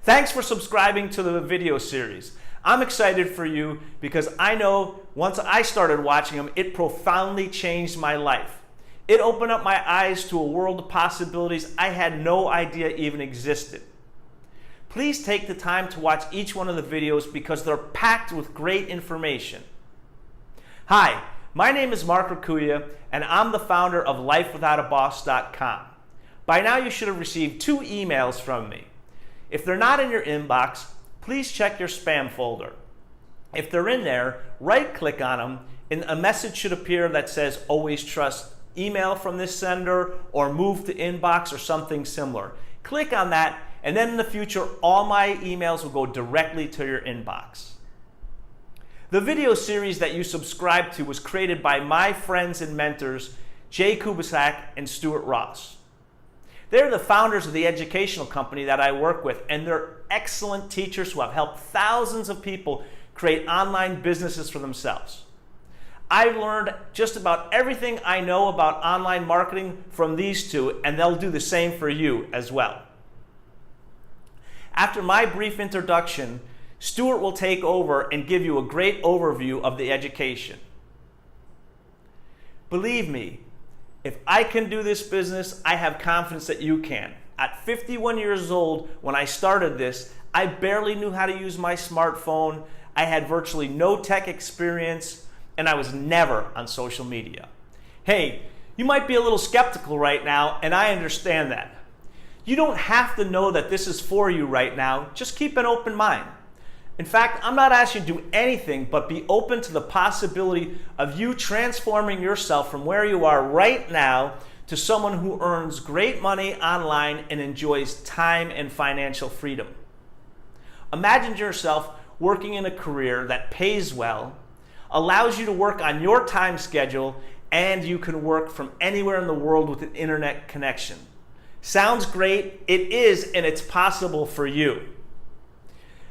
Thanks for subscribing to the video series. I'm excited for you because I know once I started watching them, it profoundly changed my life. It opened up my eyes to a world of possibilities I had no idea even existed. Please take the time to watch each one of the videos because they're packed with great information. Hi, my name is Mark Rakuya and I'm the founder of LifeWithoutABoss.com. By now you should have received 2 emails from me. If they're not in your inbox, please check your spam folder. If they're in there, right-click on them and a message should appear that says always trust email from this sender or move to inbox or something similar. Click on that and then in the future all my emails will go directly to your inbox. The video series that you subscribe to was created by my friends and mentors Jay Kubisak and Stuart Ross. They're the founders of the educational company that I work with, and they're excellent teachers who have helped thousands of people create online businesses for themselves. I've learned just about everything I know about online marketing from these two, and they'll do the same for you as well. After my brief introduction, Stuart will take over and give you a great overview of the education. Believe me, if I can do this business, I have confidence that you can. At 51 years old, when I started this, I barely knew how to use my smartphone. I had virtually no tech experience, and I was never on social media. Hey, you might be a little skeptical right now, and I understand that. You don't have to know that this is for you right now. Just keep an open mind. In fact, I'm not asking you to do anything but be open to the possibility of you transforming yourself from where you are right now to someone who earns great money online and enjoys time and financial freedom. Imagine yourself working in a career that pays well, allows you to work on your time schedule, and you can work from anywhere in the world with an internet connection. Sounds great? It is, and it's possible for you.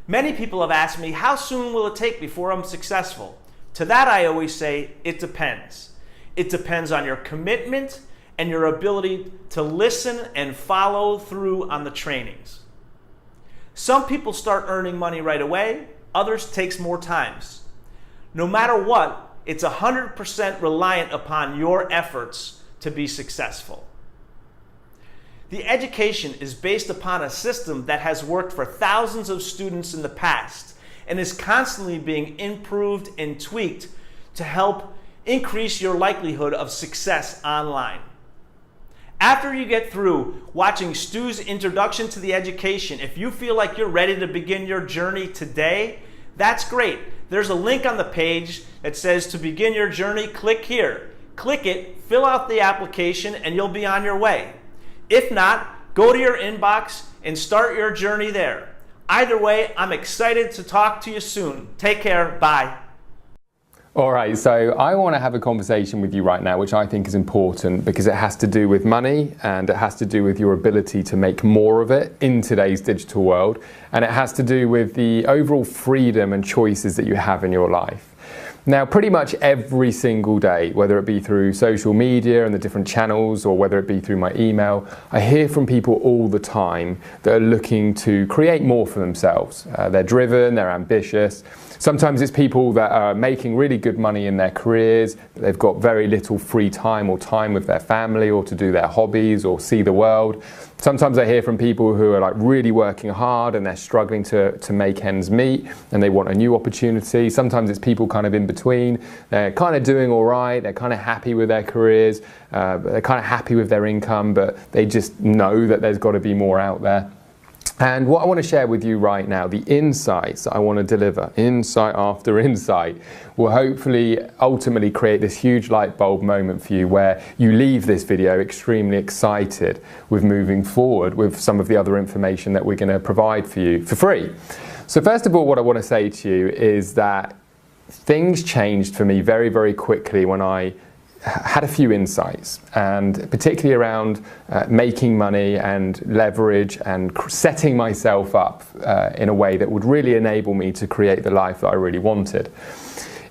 Many people have asked me, how soon will it take before I'm successful? To that I always say, it depends. It depends on your commitment and your ability to listen and follow through on the trainings. Some people start earning money right away, others takes more times. No matter what, it's 100% reliant upon your efforts to be successful. The education is based upon a system that has worked for thousands of students in the past and is constantly being improved and tweaked to help increase your likelihood of success online. After you get through watching Stu's introduction to the education, if you feel like you're ready to begin your journey today, that's great. There's a link on the page that says to begin your journey, click here. Click it, fill out the application, and you'll be on your way. If not, go to your inbox and start your journey there. Either way, I'm excited to talk to you soon. Take care. Bye. All right, so I want to have a conversation with you right now, which I think is important because it has to do with money and it has to do with your ability to make more of it in today's digital world. And it has to do with the overall freedom and choices that you have in your life. Now, pretty much every single day, whether it be through social media and the different channels or whether it be through my email, I hear from people all the time that are looking to create more for themselves. They're driven, they're ambitious. Sometimes it's people that are making really good money in their careers, but they've got very little free time or time with their family or to do their hobbies or see the world. Sometimes I hear from people who are like really working hard and they're struggling to make ends meet and they want a new opportunity. Sometimes it's people kind of in between. They're kind of doing all right, they're kind of happy with their careers, they're kind of happy with their income, but they just know that there's got to be more out there. And what I want to share with you right now, the insights that I want to deliver, insight after insight, will hopefully ultimately create this huge light bulb moment for you where you leave this video extremely excited with moving forward with some of the other information that we're going to provide for you for free. So first of all, what I want to say to you is that things changed for me very, very quickly when I had a few insights, and particularly around making money and leverage and setting myself up in a way that would really enable me to create the life that I really wanted.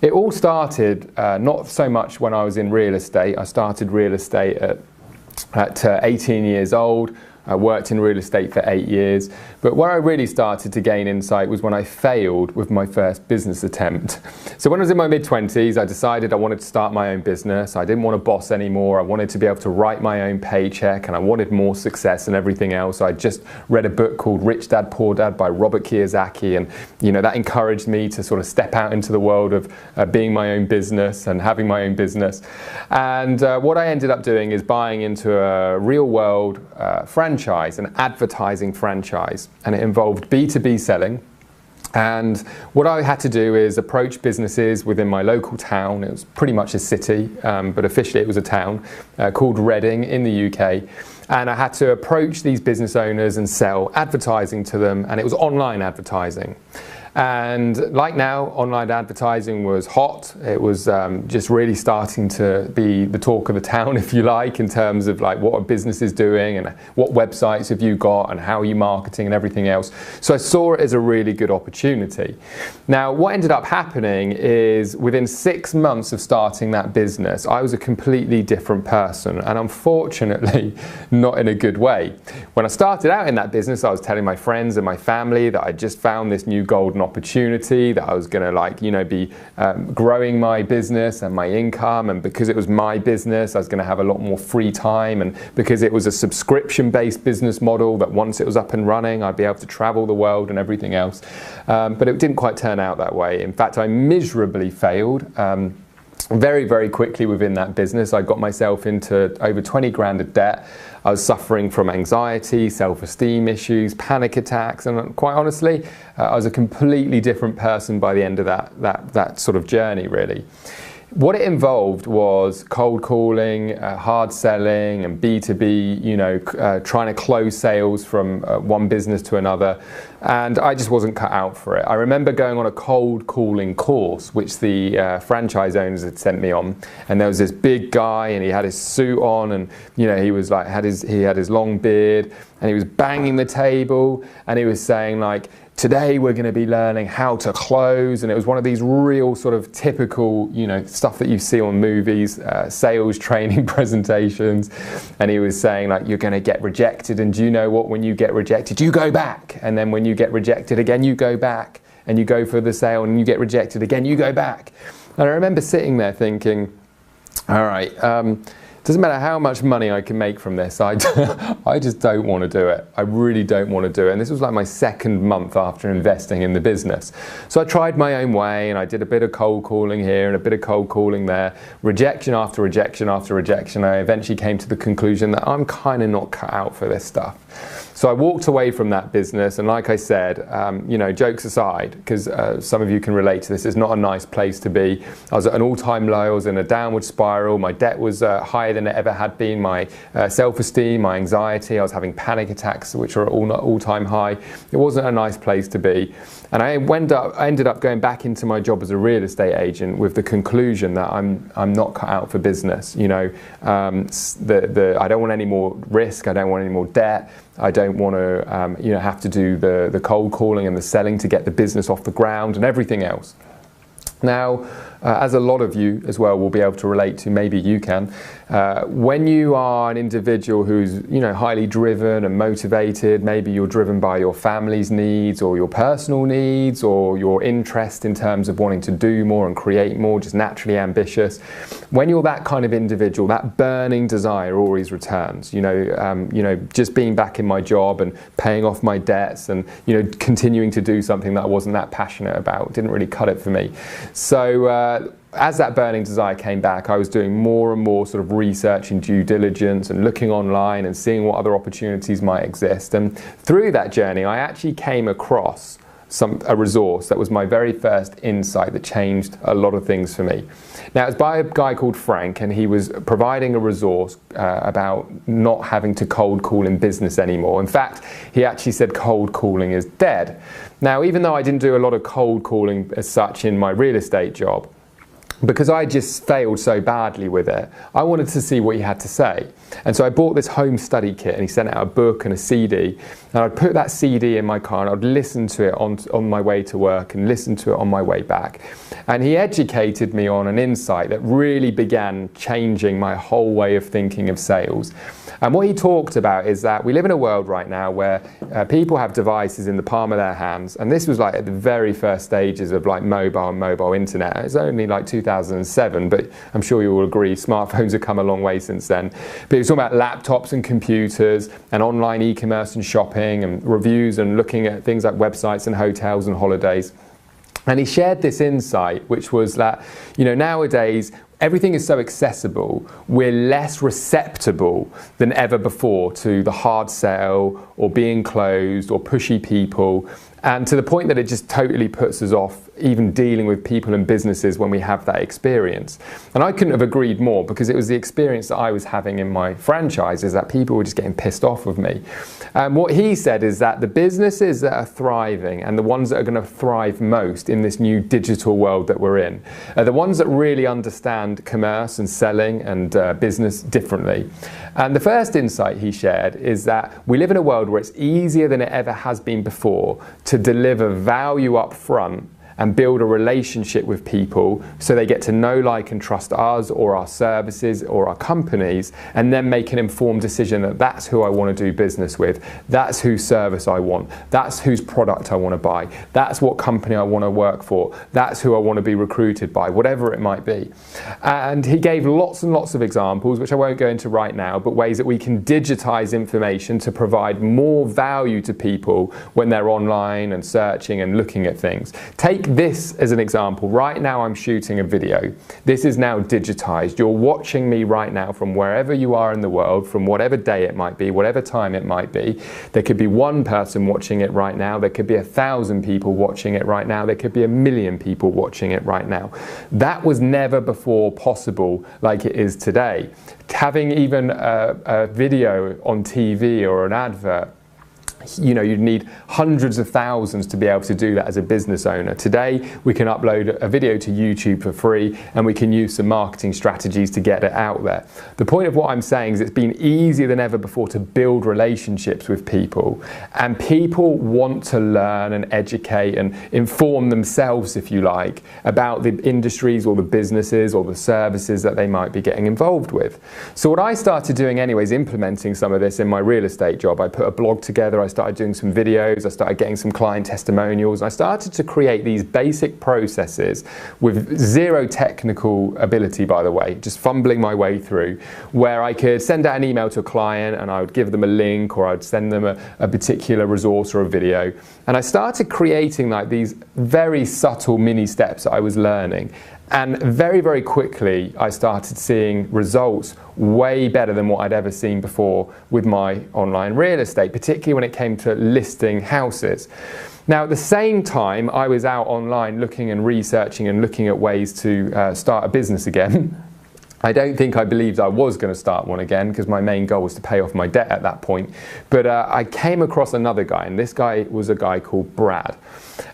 It all started not so much when I was in real estate. I started real estate at 18 years old. I worked in real estate for 8 years. But where I really started to gain insight was when I failed with my first business attempt. So when I was in my mid-20s, I decided I wanted to start my own business. I didn't want to boss anymore. I wanted to be able to write my own paycheck, and I wanted more success and everything else. I just read a book called Rich Dad, Poor Dad by Robert Kiyosaki, and that encouraged me to sort of step out into the world of being my own business and having my own business. And what I ended up doing is buying into a real world franchise, an advertising franchise, and it involved B2B selling. And what I had to do is approach businesses within my local town. It was pretty much a city, but officially it was a town called Reading in the UK. And I had to approach these business owners and sell advertising to them, and it was online advertising. And like now, online advertising was hot. It was just really starting to be the talk of the town, if you like, in terms of like what are businesses doing and what websites have you got and how are you marketing and everything else. So I saw it as a really good opportunity. Now, what ended up happening is within 6 months of starting that business, I was a completely different person, and unfortunately, not in a good way. When I started out in that business, I was telling my friends and my family that I just found this new golden opportunity, that I was going to be growing my business and my income, and because it was my business I was going to have a lot more free time, and because it was a subscription-based business model that once it was up and running I'd be able to travel the world and everything else, but it didn't quite turn out that way. In fact, I miserably failed. Very, very quickly within that business, I got myself into over 20 grand of debt. I was suffering from anxiety, self-esteem issues, panic attacks, and quite honestly, I was a completely different person by the end of that sort of journey, really. What it involved was cold calling, hard selling, and B2B, trying to close sales from one business to another, and I just wasn't cut out for it. I remember going on a cold calling course, which the franchise owners had sent me on, and there was this big guy, and he had his suit on, and he was like he had his long beard, and he was banging the table, and he was saying like, today we're going to be learning how to close, and it was one of these real sort of typical, stuff that you see on movies, sales training presentations, and he was saying like, you're going to get rejected, and do you know what, when you get rejected, you go back, and then when you get rejected again, you go back, and you go for the sale, and you get rejected again, you go back. And I remember sitting there thinking, all right, doesn't matter how much money I can make from this, I just don't want to do it. I really don't want to do it. And this was like my second month after investing in the business. So I tried my own way, and I did a bit of cold calling here and a bit of cold calling there, rejection after rejection after rejection. I eventually came to the conclusion that I'm kind of not cut out for this stuff. So I walked away from that business, and like I said, jokes aside, because some of you can relate to this, it's not a nice place to be. I was at an all-time low, I was in a downward spiral, my debt was higher than it ever had been, my self-esteem, my anxiety, I was having panic attacks, which are all-time high. It wasn't a nice place to be. And I ended up going back into my job as a real estate agent with the conclusion that I'm not cut out for business. I don't want any more risk, I don't want any more debt. I don't want to have to do the cold calling and the selling to get the business off the ground and everything else. Now, as a lot of you as well will be able to relate to, maybe you can, when you are an individual who's highly driven and motivated, maybe you're driven by your family's needs or your personal needs or your interest in terms of wanting to do more and create more, just naturally ambitious. When you're that kind of individual, that burning desire always returns. Just being back in my job and paying off my debts and continuing to do something that I wasn't that passionate about didn't really cut it for me. So as that burning desire came back, I was doing more and more sort of research and due diligence and looking online and seeing what other opportunities might exist. And through that journey, I actually came across a resource that was my very first insight that changed a lot of things for me. Now, it's by a guy called Frank, and he was providing a resource about not having to cold call in business anymore. In fact, he actually said cold calling is dead. Now, even though I didn't do a lot of cold calling as such in my real estate job, because I just failed so badly with it, I wanted to see what he had to say. And so I bought this home study kit, and he sent out a book and a CD. And I'd put that CD in my car and I'd listen to it on my way to work and listen to it on my way back. And he educated me on an insight that really began changing my whole way of thinking of sales. And what he talked about is that we live in a world right now where people have devices in the palm of their hands. And this was like at the very first stages of like mobile and mobile internet. It's only like 2007, but I'm sure you will agree smartphones have come a long way since then. But he was talking about laptops and computers and online e-commerce and shopping and reviews and looking at things like websites and hotels and holidays. And he shared this insight, which was that, you know, nowadays everything is so accessible, we're less receptible than ever before to the hard sell or being closed or pushy people. And to the point that it just totally puts us off even dealing with people and businesses when we have that experience. And I couldn't have agreed more, because it was the experience that I was having in my franchises, that people were just getting pissed off with me. What he said is that the businesses that are thriving and the ones that are going to thrive most in this new digital world that we're in are the ones that really understand commerce and selling and business differently. And the first insight he shared is that we live in a world where it's easier than it ever has been before to deliver value up front and build a relationship with people so they get to know, like, and trust us or our services or our companies, and then make an informed decision that that's who I want to do business with, that's whose service I want, that's whose product I want to buy, that's what company I want to work for, that's who I want to be recruited by, whatever it might be. And he gave lots and lots of examples, which I won't go into right now, but ways that we can digitize information to provide more value to people when they're online and searching and looking at things. Take this as an example. Right now I'm shooting a video. This is now digitized. You're watching me right now from wherever you are in the world, from whatever day it might be, whatever time it might be. There could be one person watching it right now. There could be 1,000 people watching it right now. There could be 1,000,000 people watching it right now. That was never before possible like it is today. Having even a video on TV or an advert, you know, you'd need hundreds of thousands to be able to do that as a business owner. Today, we can upload a video to YouTube for free, and we can use some marketing strategies to get it out there. The point of what I'm saying is it's been easier than ever before to build relationships with people, and people want to learn and educate and inform themselves, if you like, about the industries or the businesses or the services that they might be getting involved with. So what I started doing anyways, implementing some of this in my real estate job. I put a blog together, I started doing some videos, I started getting some client testimonials, and I started to create these basic processes with zero technical ability, by the way, just fumbling my way through, where I could send out an email to a client and I would give them a link, or I'd send them a particular resource or a video. And I started creating like these very subtle mini steps that I was learning. And very, very quickly, I started seeing results way better than what I'd ever seen before with my online real estate, particularly when it came to listing houses. Now, at the same time, I was out online looking and researching and looking at ways to start a business again. I don't think I believed I was going to start one again, because my main goal was to pay off my debt at that point. But I came across another guy, and this guy was a guy called Brad.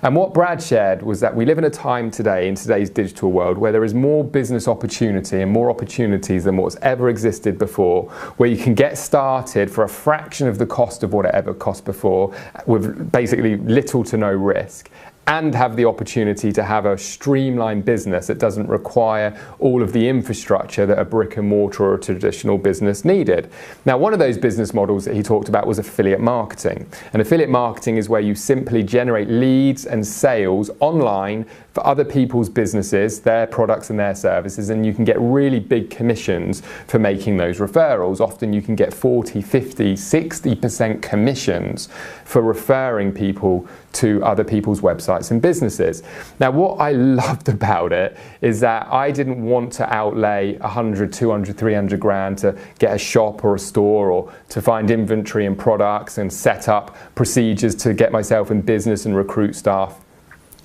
And what Brad shared was that we live in a time today, in today's digital world, where there is more business opportunity and more opportunities than what's ever existed before, where you can get started for a fraction of the cost of what it ever cost before, with basically little to no risk, and have the opportunity to have a streamlined business that doesn't require all of the infrastructure that a brick and mortar or a traditional business needed. Now, one of those business models that he talked about was affiliate marketing. And affiliate marketing is where you simply generate leads and sales online for other people's businesses, their products and their services, and you can get really big commissions for making those referrals. Often you can get 40, 50, 60% commissions for referring people to other people's websites and businesses. Now, what I loved about it is that I didn't want to outlay 100, 200, 300 grand to get a shop or a store, or to find inventory and products and set up procedures to get myself in business and recruit staff.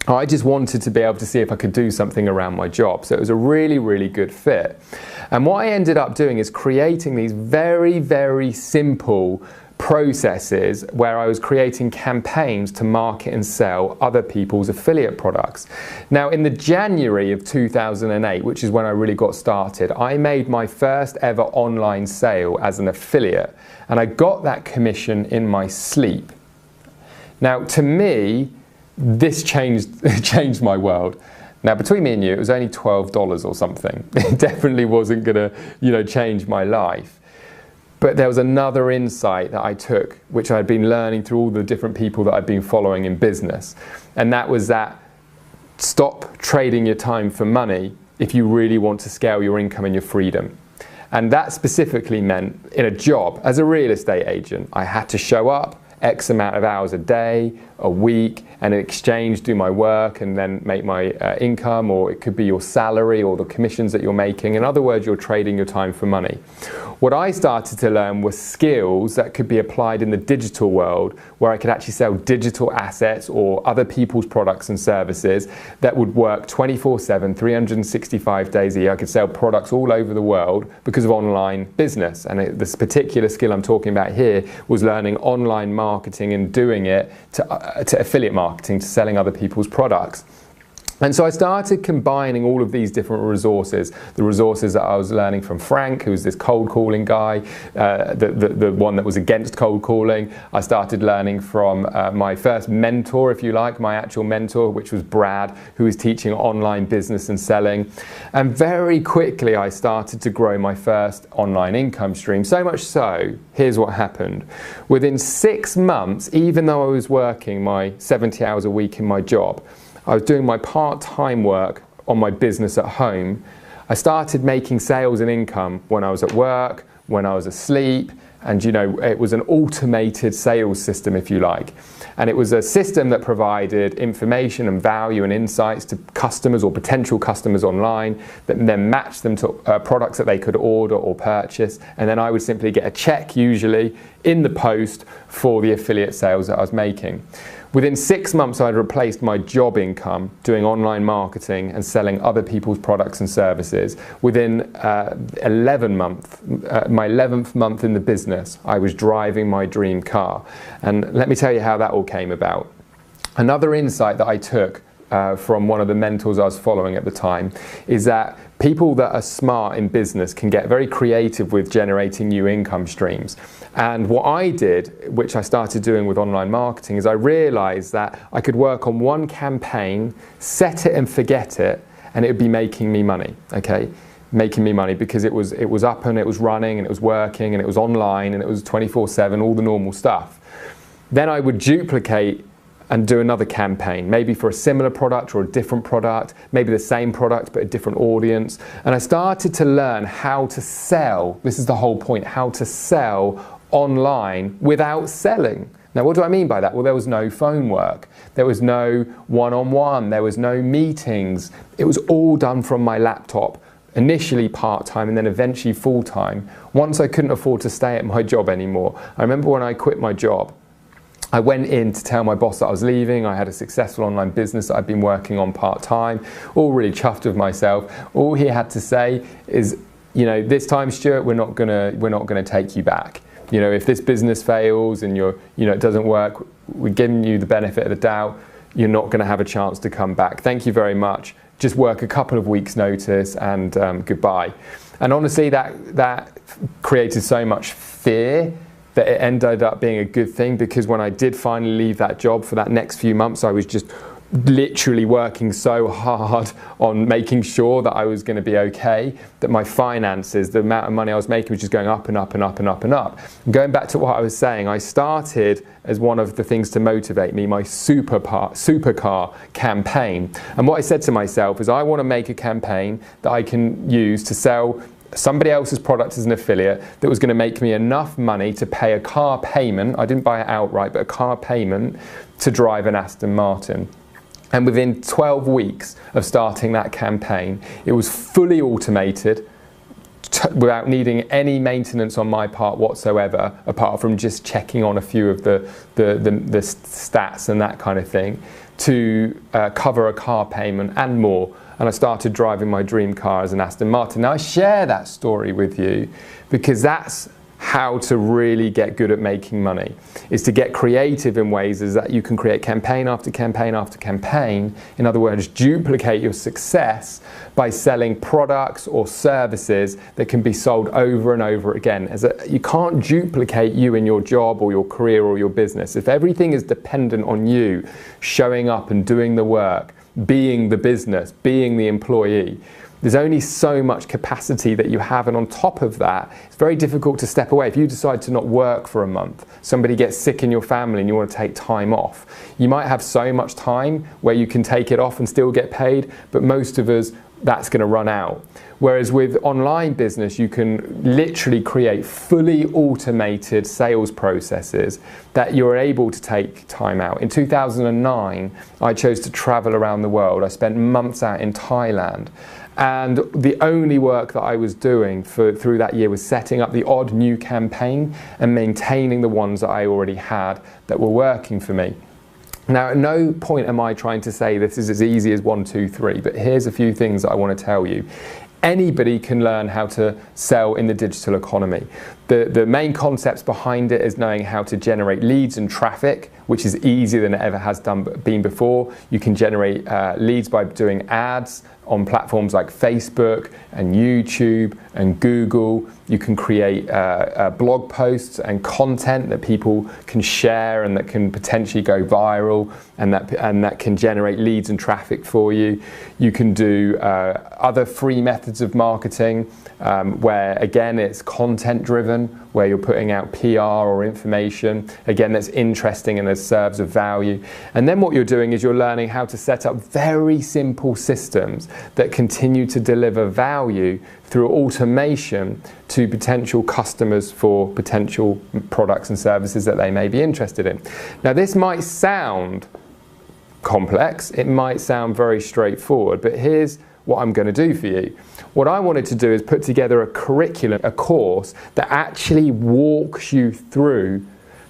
I just wanted to be able to see if I could do something around my job. So it was a really, really good fit. And what I ended up doing is creating these very, very simple processes where I was creating campaigns to market and sell other people's affiliate products. Now, in the January of 2008, which is when I really got started, I made my first ever online sale as an affiliate, and I got that commission in my sleep. Now, to me, this changed my world. Now, between me and you, it was only $12 or something. It definitely wasn't going to, change my life. But there was another insight that I took, which I'd been learning through all the different people that I'd been following in business. And that was that stop trading your time for money if you really want to scale your income and your freedom. And that specifically meant in a job, as a real estate agent, I had to show up X amount of hours a day, a week, and in exchange do my work and then make my income, or it could be your salary or the commissions that you're making. In other words, you're trading your time for money. What I started to learn were skills that could be applied in the digital world, where I could actually sell digital assets or other people's products and services that would work 24/7, 365 days a year. I could sell products all over the world because of online business. And this particular skill I'm talking about here was learning online marketing and doing it to affiliate marketing, to selling other people's products. And so I started combining all of these different resources, the resources that I was learning from Frank, who's this cold calling guy, the one that was against cold calling. I started learning from my first mentor, if you like, my actual mentor, which was Brad, who was teaching online business and selling. And very quickly I started to grow my first online income stream. So much so, here's what happened. Within 6 months, even though I was working my 70 hours a week in my job, I was doing my part-time work on my business at home. I started making sales and income when I was at work, when I was asleep, and it was an automated sales system, if you like. And it was a system that provided information and value and insights to customers or potential customers online, that then matched them to products that they could order or purchase. And then I would simply get a check, usually in the post, for the affiliate sales that I was making. Within 6 months, I'd replaced my job income doing online marketing and selling other people's products and services. Within my 11th month in the business, I was driving my dream car. And let me tell you how that all came about. Another insight that I took from one of the mentors I was following at the time is that people that are smart in business can get very creative with generating new income streams. And what I did, which I started doing with online marketing, is I realized that I could work on one campaign, set it and forget it, and it would be making me money, okay? Making me money because it was up and it was running and it was working and it was online and it was 24/7, all the normal stuff. Then I would duplicate and do another campaign, maybe for a similar product or a different product, maybe the same product but a different audience. And I started to learn how to sell, this is the whole point, how to sell online without selling. Now, what do I mean by that? Well, there was no phone work, there was no one-on-one, there was no meetings. It was all done from my laptop, initially part-time and then eventually full-time, once I couldn't afford to stay at my job anymore. I remember when I quit my job, I went in to tell my boss that I was leaving. I had a successful online business that I'd been working on part-time, all really chuffed with myself. All he had to say is, this time, Stuart, we're not gonna take you back. If this business fails and it doesn't work, we're giving you the benefit of the doubt. You're not gonna have a chance to come back. Thank you very much. Just work a couple of weeks' notice and goodbye. And honestly, that created so much fear that it ended up being a good thing, because when I did finally leave that job, for that next few months, I was just literally working so hard on making sure that I was going to be okay, that my finances, the amount of money I was making was just going up and up and up and up and up. And going back to what I was saying, I started as one of the things to motivate me, my supercar campaign. And what I said to myself is, I want to make a campaign that I can use to sell somebody else's product as an affiliate that was going to make me enough money to pay a car payment. I didn't buy it outright, but a car payment to drive an Aston Martin. And within 12 weeks of starting that campaign, it was fully automated without needing any maintenance on my part whatsoever, apart from just checking on a few of the stats and that kind of thing, to cover a car payment and more. And I started driving my dream car as an Aston Martin. Now, I share that story with you because that's how to really get good at making money, is to get creative in ways is that you can create campaign after campaign after campaign. In other words, duplicate your success by selling products or services that can be sold over and over again. You can't duplicate you in your job or your career or your business. If everything is dependent on you showing up and doing the work, being the business, being the employee, there's only so much capacity that you have, and on top of that, it's very difficult to step away. If you decide to not work for a month, somebody gets sick in your family and you want to take time off, you might have so much time where you can take it off and still get paid, but most of us, that's going to run out. Whereas with online business, you can literally create fully automated sales processes that you're able to take time out. In 2009, I chose to travel around the world. I spent months out in Thailand. And the only work that I was doing through that year was setting up the odd new campaign and maintaining the ones that I already had that were working for me. Now, at no point am I trying to say this is as easy as 1, 2, 3, but here's a few things that I want to tell you. Anybody can learn how to sell in the digital economy. The main concepts behind it is knowing how to generate leads and traffic, which is easier than it ever has been before. You can generate leads by doing ads on platforms like Facebook and YouTube and Google. You can create blog posts and content that people can share and that can potentially go viral and that can generate leads and traffic for you. You can do other free methods of marketing where, again, it's content driven, where you're putting out PR or information, again, that's interesting and that serves a value. And then what you're doing is you're learning how to set up very simple systems that continue to deliver value through automation to potential customers for potential products and services that they may be interested in. Now, this might sound complex, it might sound very straightforward, but here's what I'm going to do for you. What I wanted to do is put together a curriculum, a course that actually walks you through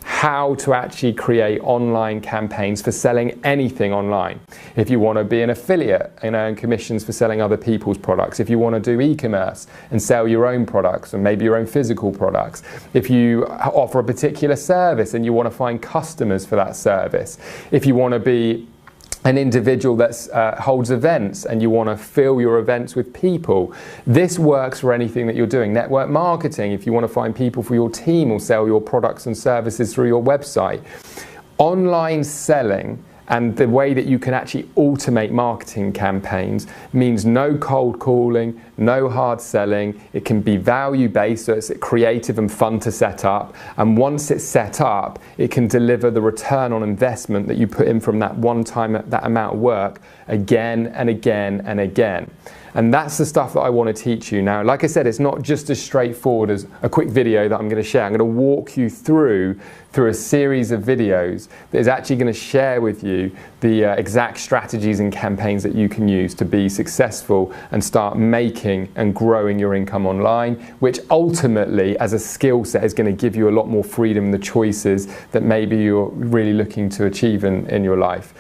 how to actually create online campaigns for selling anything online. If you want to be an affiliate and earn commissions for selling other people's products, if you want to do e-commerce and sell your own products and maybe your own physical products, if you offer a particular service and you want to find customers for that service, if you want to be an individual that holds events and you want to fill your events with people. This works for anything that you're doing. Network marketing, if you want to find people for your team or sell your products and services through your website. Online selling and the way that you can actually automate marketing campaigns means no cold calling, no hard selling. It can be value based, so it's creative and fun to set up. And once it's set up, it can deliver the return on investment that you put in from that one time, that amount of work, again and again and again. And that's the stuff that I want to teach you. Now, like I said, it's not just as straightforward as a quick video that I'm going to share. I'm going to walk you through a series of videos that is actually going to share with you the exact strategies and campaigns that you can use to be successful and start making and growing your income online, which ultimately, as a skill set, is going to give you a lot more freedom in the choices that maybe you're really looking to achieve in your life.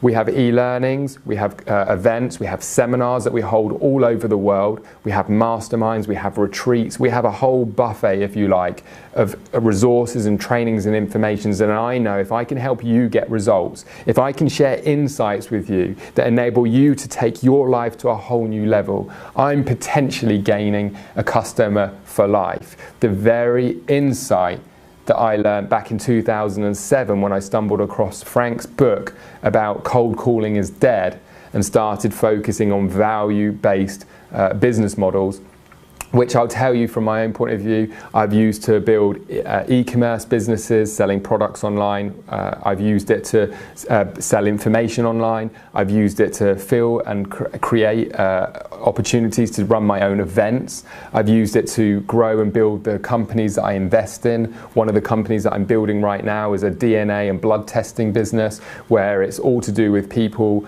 We have e-learnings, we have events, we have seminars that we hold all over the world, we have masterminds, we have retreats, we have a whole buffet, if you like, of resources and trainings and informations. And I know if I can help you get results, if I can share insights with you that enable you to take your life to a whole new level, I'm potentially gaining a customer for life. The very insight that I learned back in 2007 when I stumbled across Frank's book about cold calling is dead and started focusing on value-based business models, which I'll tell you from my own point of view, I've used to build e-commerce businesses, selling products online. I've used it to sell information online. I've used it to fill and create opportunities to run my own events. I've used it to grow and build the companies that I invest in. One of the companies that I'm building right now is a DNA and blood testing business where it's all to do with people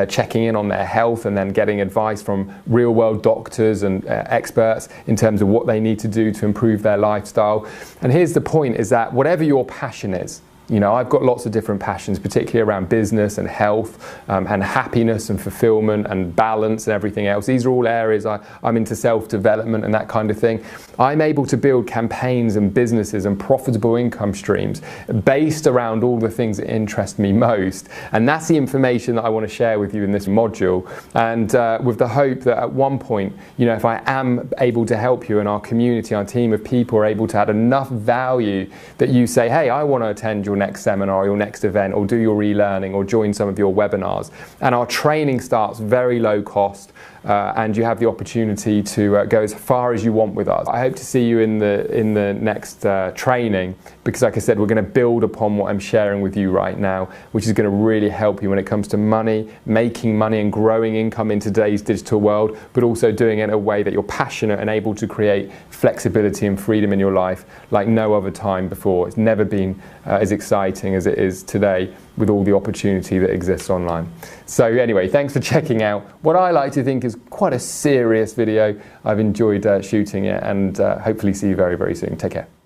checking in on their health and then getting advice from real world doctors and experts in terms of what they need to do to improve their lifestyle. And here's the point, is that whatever your passion is, You know, I've got lots of different passions, particularly around business and health and happiness and fulfillment and balance and everything else. These are all areas I'm into, self-development and that kind of thing. I'm able to build campaigns and businesses and profitable income streams based around all the things that interest me most. And that's the information that I want to share with you in this module. And with the hope that at one point, you know, if I am able to help you and our community, our team of people are able to add enough value that you say, hey, I want to attend your next seminar, your next event, or do your e-learning, or join some of your webinars. And our training starts very low cost, and you have the opportunity to go as far as you want with us. I hope to see you in the next training, because like I said, we're going to build upon what I'm sharing with you right now, which is going to really help you when it comes to money, making money and growing income in today's digital world, but also doing it in a way that you're passionate and able to create flexibility and freedom in your life like no other time before. It's never been as exciting as it is today with all the opportunity that exists online. So anyway, thanks for checking out what I like to think is quite a serious video. I've enjoyed shooting it, and hopefully see you very, very soon. Take care.